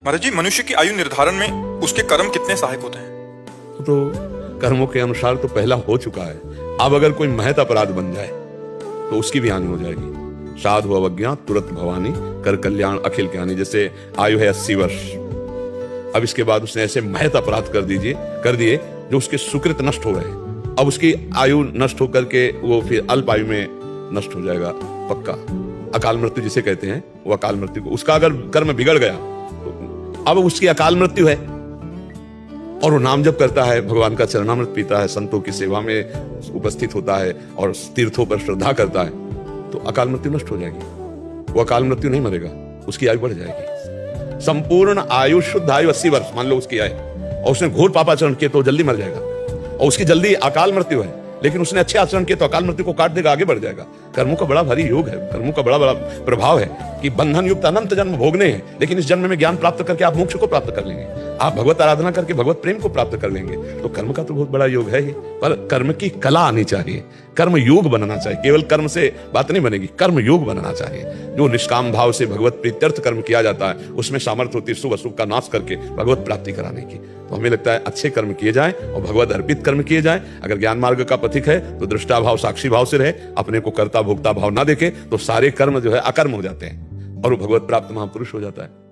महाराज जी, मनुष्य की आयु निर्धारण में उसके कर्म कितने सहायक होते हैं? तो कर्मों के अनुसार तो पहला हो चुका है। अब अगर कोई महत अपराध बन जाए तो उसकी भी हानि हो जाएगी। साधु अवज्ञा तुरंत भवानी, कर कल्याण अखिल ज्ञानी। जैसे आयु है 80 वर्ष, अब इसके बाद उसने ऐसे महत अपराध कर दिए जो उसके सुकृत नष्ट हो गए। अब उसकी आयु नष्ट होकर के वो फिर अल्प आयु में नष्ट हो जाएगा पक्का। अकाल मृत्यु जिसे कहते हैं, वो अकाल मृत्यु को, उसका अगर कर्म बिगड़ गया तो अब उसकी अकाल मृत्यु है और वो नाम जप करता है, भगवान का चरणामृत पीता है, संतों की सेवा में उपस्थित होता है और तीर्थों पर श्रद्धा करता है, तो अकाल मृत्यु नष्ट हो जाएगी। वो अकाल मृत्यु नहीं मरेगा, उसकी आयु बढ़ जाएगी। संपूर्ण आयु, शुद्ध आयु 80 वर्ष मान लो उसकी आयु, और उसने घोर पापाचरण किए तो जल्दी मर जाएगा और उसकी जल्दी अकाल मृत्यु है। लेकिन उसने अच्छे आचरण किए तो अकाल मृत्यु को काट देगा, आगे बढ़ जाएगा। कर्मों का बड़ा भारी योग है, कर्मों का बड़ा प्रभाव है कि बंधन युक्त अनंत जन्म भोगने हैं, लेकिन इस जन्म में ज्ञान प्राप्त करके आप मोक्ष को प्राप्त कर लेंगे, आप भगवत आराधना करके भगवत प्रेम को प्राप्त कर लेंगे। तो कर्म का तो बहुत बड़ा योग है ही, पर कर्म की कला आनी चाहिए, कर्म योग बनना चाहिए। केवल कर्म से बात नहीं बनेगी, कर्म योग बनना चाहिए। जो निष्काम भाव से भगवत प्रीत्यर्थ कर्म किया जाता है उसमें सामर्थ्य होती है शुभ अशुभ का नाश करके भगवत प्राप्ति कराने की। तो हमें लगता है अच्छे कर्म किए जाएं और भगवत अर्पित कर्म किए जाएं। अगर ज्ञान मार्ग का पथिक है तो दृष्टा भाव साक्षी भाव से रहे, अपने को कर्ता भोक्ता भाव ना देखे, तो सारे कर्म जो है अकर्म हो जाते हैं और वो भगवत प्राप्त महापुरुष हो जाता है।